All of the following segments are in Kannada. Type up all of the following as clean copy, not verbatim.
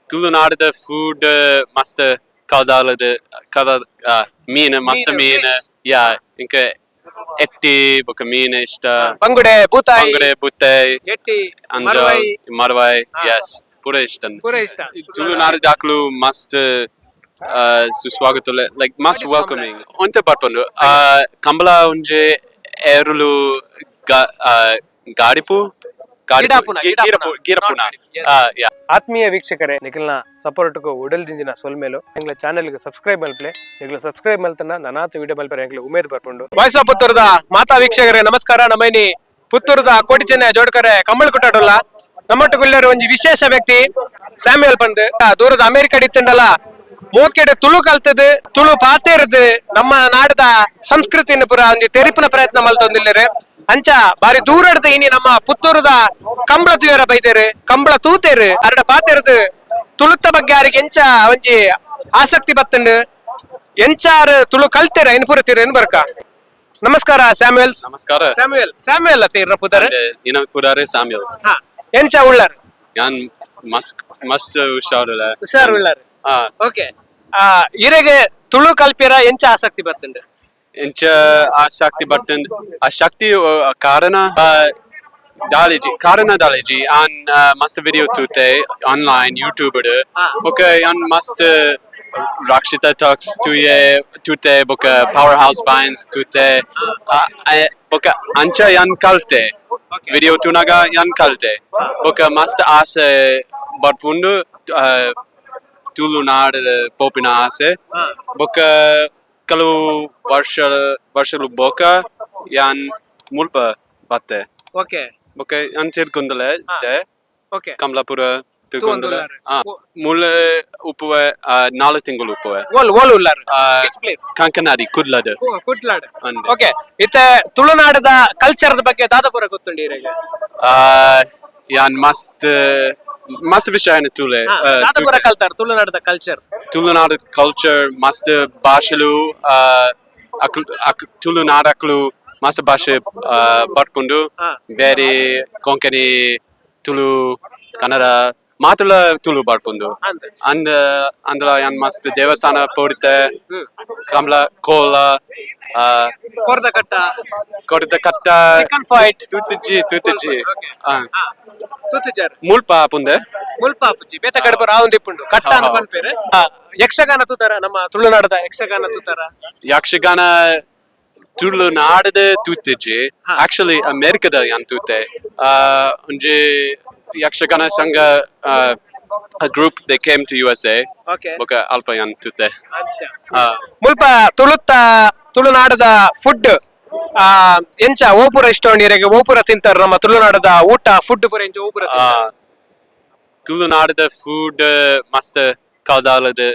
ತುಳುನಾಡದ ಫುಡ್ ಮಸ್ತ್ ಕೌದಾಲದ ಕದ ಮೀನು ಮಸ್ತ್ ಮೀನು ಯಾ ಇಂಕ ಎಟ್ಟಿ ಬೊಕ ಮೀನು ಇಷ್ಟ ಬಂಗುಡೆ ಬುತ್ತಾಯಿ ಎಟ್ಟಿ ಅಂಜಾಲ್ ಮರವಾಯ್ ಯಸ್ ಪೂರ ಇಷ್ಟ ತುಳುನಾಡದ ಆಕಳು ಮಸ್ತ್ ಸುಸ್ವಾಗತ ಲೈಕ್ ಮಸ್ತ್ ವೆಲ್ಕಮಿಂಗ್ ಒಂತೆ ಬರ್ಪಂಡು ಕಂಬಳ ಒಂಜೆ ಎರುಳು ಗಾಡಿಪು ಆತ್ಮೀಯ ವೀಕ್ಷಕರೇ ನಿಖಿಲ್ನ ಸಪೋರ್ಟ್ ಉಡಲ್ ದಿಂಜಿನ ಸೊಲ್ಮೇಲು ಎಂಗ್ಲ ಚಾನೆಲ್ ಸಬ್ಸ್ಕ್ರೈಬ್ ಮಲ್ಪಲೆ ನಿಖಿಲ್ ಸಬ್ಸ್ಕ್ರೈಬ್ ಮಲ್ತನ ನಾನಾತ ವಿಡಿಯೋ ಮಲ್ಪರೆ ಎಂಗ್ಲ ಉಮೇದ್ ಬರ್ಕೊಂಡು ವಾಯ್ಸ್ ಆಫ್ ಪುತ್ತೂರದ ಮಾತಾ ವೀಕ್ಷಕರೇ ನಮಸ್ಕಾರ ನಮ್ಮೈನಿ ಪುತ್ತೂರದ ಕೋಟಿ ಚೆನ್ನೈ ಜೋಡ್ಕರೆ ಕಮ್ಮಳ್ ಕುಟ್ಟಾಡಲ್ಲ ನಮ್ಮೊಟ್ಟುಗುಳ್ಳರು ಒಂಜಿ ವಿಶೇಷ ವ್ಯಕ್ತಿ ಸ್ಯಾಮ್ಯುಯಲ್ ಪಂದ್ ದೂರದ ಅಮೆರಿಕ ಇತ್ತಂಡಲ್ಲ ಮೂಕೆಡೆ ತುಳು ಕಲ್ತದ್ ತುಳು ಪಾತೇರ್ದು ನಮ್ಮ ನಾಡದ ಸಂಸ್ಕೃತಿನ ಪುರ ಒಂದು ತೆರಿಪಿನ ಪ್ರಯತ್ನ ಮಲ್ತೊಂದಿಲ್ಲರು ಅಂಚ ಬಾರಿ ದೂರಡ್ದು ಇನಿ ನಮ್ಮ ಪುತ್ತೂರದ ಕಂಬಳ ತುಯರ ಬೈದೇರು ಕಂಬಳ ತೂತೇರು ಅರಡ ಪಾತೇರ್ದು ತುಳುತ್ತ ಬಗ್ಗೆ ಯಾರಿಗೆ ಎಂಚ ಒಂಜಿ ಆಸಕ್ತಿ ಬತ್ತಂಡು ಎಂಚಾರು ತುಳು ಕಲ್ತೇರ ಇನ್ ಪೂರ ತೀರ ಬರ್ಕ ನಮಸ್ಕಾರ ಸ್ಯಾಮ್ಯುಯಲ್ ನಮಸ್ಕಾರ ಸ್ಯಾಮ್ಯುಯಲ್ ತೀರ ಪುದರ್ ಇನ ಪುರಾರೆ ಸ್ಯಾಮ್ಯುಯಲ್ ಎಂಚ ಉಳ್ಳಾರ್ ಯಾನ್ ಮಸ್ತ್ ಹುಷಾರ್ ಉಳ್ಳಾರ್ ಓಕೆ ಇರೆಗೆ ತುಳು ಕಲ್ಪಿರ ಎಂಚ ಆಸಕ್ತಿ ಬತ್ತಂಡು ಎಂಚ ಆಸಕ್ತಿ ಬತ್ತಂಡ್ ಆ ಶಕ್ತಿ ಕಾರಣ ದಾಳಿಜಿ ಆನ್ ಮಸ್ತ್ ವಿಡಿಯೋ ತೂತೆ ಆನ್ಲೈನ್ ಯೂಟ್ಯೂಬ್ ಓಕೆ ಯಾನ್ ಮಸ್ತ್ rakshitha talks tute boka powerhouse vines tute boka ancha yan kalte video tunaga yan kalte boka mast ase barpundu ತುಳುನಾಡ ಪೋಪಿನ ಆಸೆ ಬೊಕ್ಕ ಕೆಲವು ವರ್ಷಲು ಬೊಕ ಯಾನ್ ಮುಲ್ಪ ಬತ್ತೆ ಓಕೆ ಬೊಕ್ಕ ಯಾನ್ ತಿರ್ಕೊಂಡಲೆ ಓಕೆ ಕಮಲಾಪುರ ತಿರ್ಕೊಂಡಲೆ ಮುಳ್ಳೆ ಉಪ್ಪುವೆ 4 ತಿಂಗಳು ಉಪ್ಪುವೆ ಓಲ್ ಉಳ್ಳಾರ್ ಕಂಕನಾಡಿ ಕುಡ್ಲಾಡ್ ಓಕೆ ಇತ್ತೆ ತುಳುನಾಡದ ಕಲ್ಚರ್ದ ಬಗ್ಗೆ ದಾದಪುರ ಗೊತ್ತುಂಡಿ ಇರೆಗೆ ಯಾನ್ ಮಸ್ತ್ ವಿಷಯ ತುಳೆ ಕಲ್ತಾರ ತುಳುನಾಡದ ಕಲ್ಚರ್ ಮಸ್ತ್ ಭಾಷೆಲು ತುಳುನಾಡಕ್ಲು ಮಸ್ತ್ ಭಾಷೆ ಬರ್ಕೊಂಡು ಬೇರೆ ಕೊಂಕಣಿ ತುಳು ಕನ್ನಡ ಮಾತುಲ ತುಳು ಬರ್ಕೊಂಡು ಅಂದ್ರ ಯಾನ್ ಮಸ್ತ್ ದೇವಸ್ಥಾನ ಪೋಡಿತೆ ಕಮಲ ಕೋಲ ಕೊರ್ದ ಕಟ್ಟ ಫೈಟ್ ತೂತಿಜಿ ಮುಲ್ಪ ಪುಂದೆ ಬೇತ ಕಡಪ ರಾವಂದಿಪ್ಪುಂಡು ಕಟ್ಟ ಅಂತ ಪನ್ಪೇರು ಯಕ್ಷಗಾನ ತೂತಾರ ನಮ್ಮ ತುಳುನಾಡದ ಯಕ್ಷಗಾನ ತುಳುನಾಡದ ತೂತಿಜಿ ಆಕ್ಚುಲಿ ಅಮೆರಿಕದ ಯಾನ್ ತೂತೆ ಒಂಜಿ ಯಕ್ಷಗಾನ ಸಂಘ a group they came to USA boka alpa yan tute ಮುಲ್ಪ ತುಳುನಾಡದ ಫುಡ್ ಎಂಚ ಓಪುರ ಇಷ್ಟ ನೀರಿಗೆ ಓಪುರ ತಿಂತಾರ ನಮ್ಮ ತುಳುನಾಡದ ಊಟ ಫುಡ್ ಪುರ ಎಂಚ ಓಪುರ ತುಳುನಾಡದ ಫುಡ್ ಮಸ್ತ್ ಕೌದಾಲದ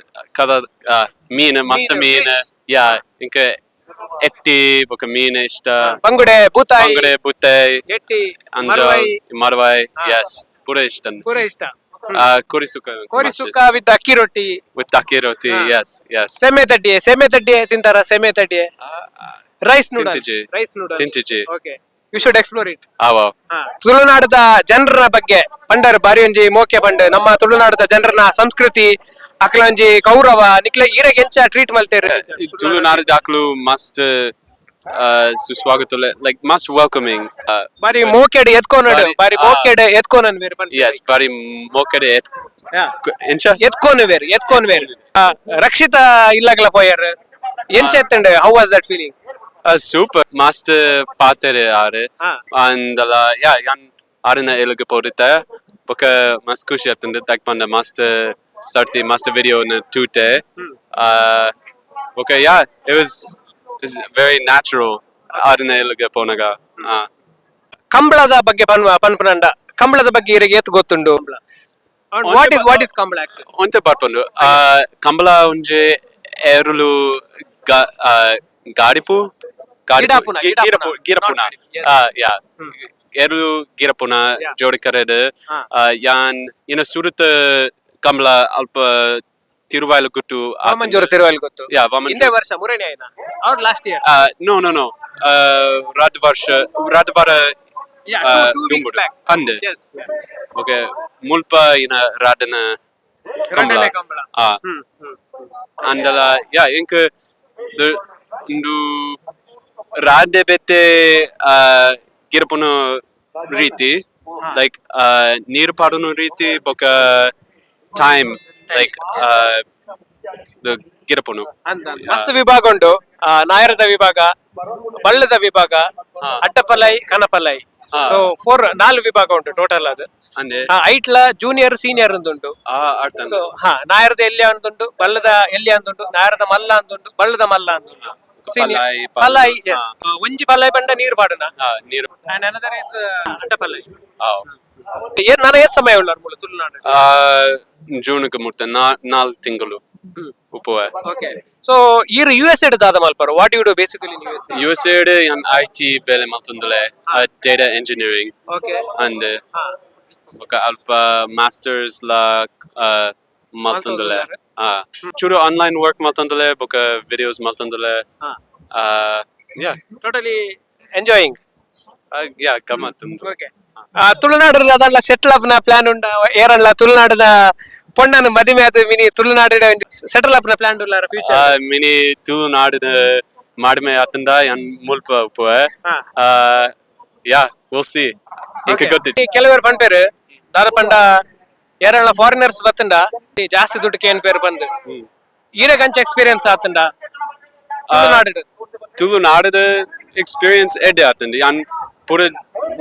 ಮೀನು ಮಸ್ತ್ ಮೀನು ಯಾ ಇಂಕ ಎಟ್ಟಿ ಬೊಕ ಮೀನು ಇಷ್ಟ ಬಂಗುಡೆ ಬುತ್ತಾಯಿ ಎಟ್ಟಿ ಅಂಜಾಲ್ ಮರವಾಯ್ ಯಸ್ ಪೂರ ಇಷ್ಟ ಕೋರಿ ಸುಕ್ಕ ವಿತ್ ಅಕ್ಕಿ ರೊಟ್ಟಿ yes ಸೆಮೆ ತಡ್ಡಿ ತಿಂತಾರ ಸೆಮೆ ತಡ್ಡಿ rice noodles okay you should explore it ತುಳುನಾಡದ ಜನರ ಬಗ್ಗೆ ಪಂಡರ್ ಬಾರಿ ಒಂಜಿ ಮೋಕೆ ಪಂಡ್ ನಮ್ಮ ತುಳುನಾಡದ ಜನರನ ಸಂಸ್ಕೃತಿ ಅಕ್ಲಂಜಿ ಗೌರವ ನಿಕ್ಲೆ ಈರೆಗೆ ಎಂಚ ಟ್ರೀಟ್ ಮಲ್ತೇರು ತುಳುನಾಡದ ಆಕಳು ಮಸ್ತ್ ಸುಸ್ವಾಗತ ಲೈಕ್ ಮಸ್ತ್ ವೆಲ್ಕಮಿಂಗ್ ಬಾರಿ ಮೋಕೆಡೆ ಎತ್ಕೋನನ್ ವೇರ್ yes ಬಾರಿ ಮೋಕೆಡೆ ಎಂಚ ಎತ್ಕೋನ್ ವೇರ್ ರಕ್ಷಿತ ಇಲ್ಲಗಲ ಪೋಯರ್ ಎಂಚ ಎತ್ತಂಡ how was that feeling super ಮಸ್ತ್ ಪಾತೆರೆ ಆರೆ ಅಂದಲ ಯಾನ್ ಆರನ ಎಲಗ ಪೋರಿತ ಬೊಕ ಮಸ್ತ್ ಖುಷಿ ಆತಂದ ತಕ್ ಪಂಡ ಮಸ್ತ್ ಸರ್ತಿ ಮಸ್ತ್ ವಿಡಿಯೋ ನ ಟೂಟೆ ಬೊಕ it was very natural ಆರನ ಎಲಗ ಪೋನಗ ಕಂಬಳದ ಬಗ್ಗೆ ಪನ್ಪನಂಡ ಕಂಬಳದ ಬಗ್ಗೆ ಇರಿಗೆ ಏತ್ ಗೊತ್ತುಂಡು ವಾಟ್ ಇಸ್ ಕಂಬಳ ಒಂತೆ ಬರ್ಪಂಡು ಕಂಬಳ ಒಂಜೆ ಎರುಳು ಗಾಡಿಪು ಗಿರಪುನ ಎರುಳು ಗಿರಪುನ ಜೋಡಿಕರೆಡ್ ಯಾನ್ ಇನ್ನ ಸುರುತ ಕಂಬಳ ಅಲ್ಪ ತಿರುವಾಯಿಲು ಗುಟ್ಟು ತಿರುವಾಯಿಲು ಗೊತ್ತು ಹಿಂದೆ ವರ್ಷ ಮುರೇಣಿ ಆಯ್ತಾ ಅವ್ರ ಲಾಸ್ಟ್ ಇಯರ್ ನೋ ರಾದ್ವಾರ ಅಂದೆ ಓಕೆ ಮುಲ್ಪ ಇನ ರಾಡನ kambala. Kambala. Ah, andala yeah, inke the ndu rade bete girpunu riti like neer padunu riti boka time like the girpunu. ಅಂತ ಮಸ್ತ್ ವಿಭಾಗ ಉಂಟು. ನಾಯರದ ವಿಭಾಗ, ಬಳ್ಳದ ವಿಭಾಗ, ಅಡ್ಡಪಲೈ, ಕನಪಲೈ. ಸೊ 4 ವಿಭಾಗ ಉಂಟು ಟೋಟಲ್ ಅದು. Ande ಐಟ್ಲ ಜೂನಿಯರ್ ಸೀನಿಯರ್ ಅಂತುಂಟು. arthan. ಸೊ ನಾಯರದ ಎಲ್ಲಿ ಅಂತುಂಟು, ಬಲ್ಲದ ಎಲ್ಲಿ ಅಂತುಂಟು, ನಾಯರದ ಮಲ್ಲ ಅಂತುಂಟು, ಬಳ್ಳದ ಮಲ್ಲ ಅಂತುಂಟು. Palai, ಪಲೈ, S. ಒಂಜಿ ಪಲೈ ಬಂಡ ನೀರು ಪಾಡನ. neer. ಅಂಡ್ ಅನದರ್ ಇಸ್ ಅಡ್ಡಪಲೈ. Oh. ನಾನು ಎಷ್ಟು ಸಮಯ ಉಳ್ಳಾರ ಮೂಲ ತುಳುನಾಡು? June ಗೆ ಮುಟ್ಟ 4 ತಿಂಗಳು ಉಪವೆ. ಓಕೆ. ಸೊ ಈರು US ದಾದ ಮಲ್ಪರು. What you do basically in US? USA an IT ಬೇಲೆ ಮಲ್ತುಂದಲೆ data engineering. Okay. And boka alpa masters la maltundale churu online work maltundale boka videos maltundale yeah totally enjoying. yeah kamatund okay. Tulunadu ಅದಲ್ಲ ಸೆಟ್ಲ್ ಅಪ್ ನ ಪ್ಲಾನ್ ಉಂಡ ಏರಲ್ಲ ತುಳುನಾಡದ ಪೊಣ್ಣನ ಮದಿಮೆ ಅದು ಮಿನಿ ತುಳುನಾಡಿನ ಸೆಟಲ್ ಅಪ್ ನ ಪ್ಲಾನ್ ಉಳ್ಳಾರ ಫ್ಯೂಚರ್ mini ತುಳುನಾಡಿನ ಮಾಡ್ಮೆ ಅತಂದ ಯನ್ ಮುಲ್ಪ ಉಪವೆ yeah we'll see inka gotti ಕೆಲವರು ಪಂಪೇರು ದಾದ ಪಂಡ ಏರಲ್ಲ ಫಾರಿನರ್ಸ್ ಬತ್ತಂಡ ಜಾಸ್ತಿ ದುಡ್ಡು ಕೇನ್ ಪೇರು ಬಂದು ಈರ ಕಂಚ ಎಕ್ಸ್ಪೀರಿಯನ್ಸ್ ಆತಂಡ ತುಳುನಾಡಿನ experience edde atandi yan pura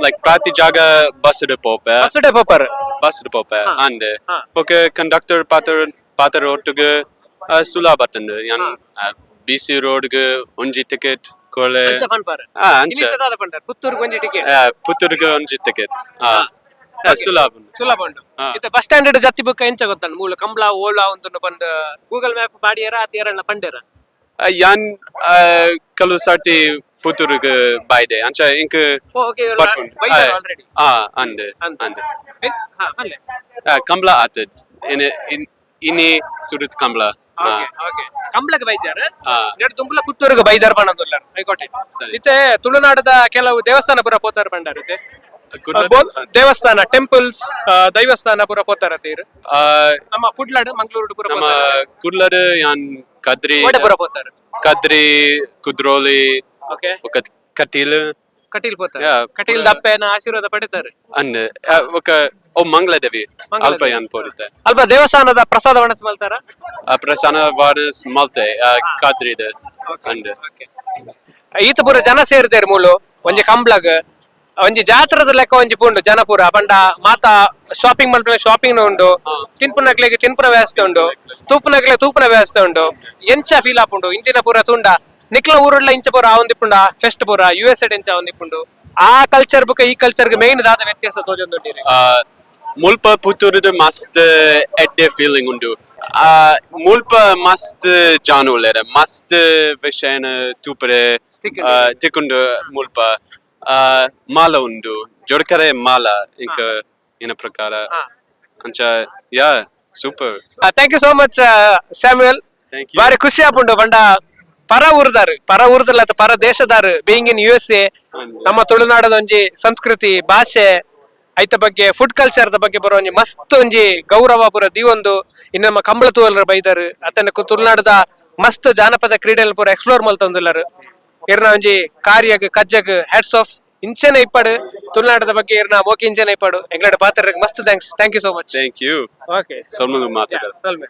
like prati jaga bus de pope first day ಪಪ್ಪರ್ bus de pope ande boka conductor patar ortuge sula batande yan BC road ge onji ticket kole ಅಂಚ ಪಂಪರ್ ancha ಇನ್ನಿತ ದಾದ ಪಂಡ ಪುತ್ತೂರು ಗೊಂಜಿ ticket puttur ge onji ticket sula ಸುಲಭ ಉಂಟು. ಇತ್ತ ಬಸ್ ಸ್ಟ್ಯಾಂಡ್ ಜತ್ತಿ ಬುಕ್ಕ ಎಂಚ ಗೊತ್ತಂಡ ಮೂಲ ಕಂಬಳ ಓಲಾ ಅಂತ ಬಂದ ಗೂಗಲ್ ಮ್ಯಾಪ್ ಬಾಡಿಯರ ಅತಿ ಏರಣ್ಣ ಪಂಡೇರ yan kalu sarti puttur ge baide ancha ink okay Button. Already ande ande ಹಾ ಅಲ್ಲೇ. kambla atad ini sudut kambla okay okay ಕಂಬಳಕ್ಕೆ ಬೈದಾರ ಆ. ನೆಡ್ ತುಂಬಲ ಪುತ್ತೂರಿಗೆ ಬೈದಾರ ಬಣ್ಣದುಲ್ಲಾರ ಐ ಗಾಟ್ ಇಟ್. ಸರಿ. ಇತ್ತೆ ತುಳುನಾಡದ ಕೆಲವು ದೇವಸ್ಥಾನ ಪುರ ಪೋತಾರ ಬಂಡಾರ ಇತ್ತೆ Good ದೇವಸ್ಥಾನ ಟೆಂಪಲ್ಸ್ ದೈವಸ್ಥಾನ ಪುರ ಪೋತಾರ ತೀರ್ uh, ನಮ್ಮ ಕುಡ್ಲಾಡು ಮಂಗಳೂರು ಪುರ nama kurlade yan kadri ಓಡೆ ಪುರ ಪೋತಾರ. kadri kudroli okay oka katil Kateel ಪೋತಾರ. Yeah, ಕಟೀಲ್ ಪುರ- ದಪ್ಪೆನ ಆಶೀರ್ವಾದ ಪಡಿತಾರೆ. and oka mangladevi Mangaladevi. alpa yan porite ಅಲ್ಪ ದೇವಸ್ಥಾನದ ಪ್ರಸಾದ ವಣಸ್ ಮಲ್ತಾರ. prasana vadas malte kadri de and ಈತ ಪುರ ಜನ ಸೇರ್ದೇರ್ ಮೂಲು ಒಂಜಿ ಕಂಬ್ಳಗ್ ಒಂಜಿ ಜಾತ್ರದ ಲೆಕ್ಕ ಒಂಜಿ ಪುಂಡು ಜನ ಪೂರ ಪಂಡ ಮಾತ ಶಾಪಿಂಗ್ ಮಲ್ಪನೆ ಶಾಪಿಂಗ್ ಉಂಡು, ತಿನ್ಪುನಕ್ಲೆಗೆ ತಿನ್ಪುನ ವ್ಯವಸ್ಥೆ ಉಂಡು, ತೂಪುನಕ್ಲೆ ತೂಪುನ ವ್ಯವಸ್ಥೆ ಉಂಡು. ಎಂಚ ಫೀಲ್ ಆಪುಂಡು ಇಂಚಿನ ಪೂರ ತುಂಡ ನಿಕ್ಲ ಊರುಡ್ಲ ಇಂಚ ಪೂರ ಆವೊಂದಿಪ್ಪುಂಡ ಫೆಸ್ಟ್ ಪೂರ USA ಎಂಚ ಆವೊಂದಿಪ್ಪುಂಡು. ಆ ಕಲ್ಚರ್ ಬುಕ್ಕ ಈ ಕಲ್ಚರ್ಗೆ ಮೇನ್ ದಾದ ವ್ಯತ್ಯಾಸ ತೋಜೊಂದುಂಡಿರಿ. mulpa putturide mast edde feeling undu mulpa mast janulere mast veshena tupre tikundu mulpa mala undu jorkare mala inka ina prakara ancha yeah super thank you so much Samuel. thank you ಬಾರಿ ಖುಷಿ ಆಪುಂಡು ಪಂಡ ಪರ ಊರ್ದಲ್ಲ ಪರ ದೇಶದಾರು ಬೀಯಿಂಗ್ ಇನ್ USA ನಮ್ಮ ತುಳುನಾಡದ ಒಂಜಿ ಸಂಸ್ಕೃತಿ ಭಾಷೆ ಐತ ಬಗ್ಗೆ ಫುಡ್ ಕಲ್ಚರ್ ದ ಬಗ್ಗೆ ಬರೋ ಒಂಜಿ ಮಸ್ತ್ ಒಂಜಿ ಗೌರವ ಪೂರ ದೀವೊಂದು ಇನ್ನು ನಮ್ಮ ಕಂಬಳ ತೂವಲ್ರ ಬೈದಾರು ಅತನ ತುಳುನಾಡದ ಮಸ್ತ್ ಜಾನಪದ ಕ್ರೀಡೆಲ್ ಪೂರ ಎಕ್ಸ್ಪ್ಲೋರ್ ಮಲ್ತೊಂದುಲ್ಲರು. ಇರ್ನ ಒಂಜಿ ಕಾರ್ಯಗ್ ಕಜ್ಜಗ್ ಹ್ಯಾಟ್ಸ್ ಆಫ್ ಇಂಚನೆ ಇಪ್ಪಡು ತುಳುನಾಡದ ಬಗ್ಗೆ ಇರ್ನ ಮೋಕಿ ಇಂಚನೆ ಇಪ್ಪಡು ಎಂಗ್ಲಡ ಪಾತ್ರ ಮಸ್ತ್ thanks. Thank you so much. thank you okay solmu matada ಸಲ್ಮೆ.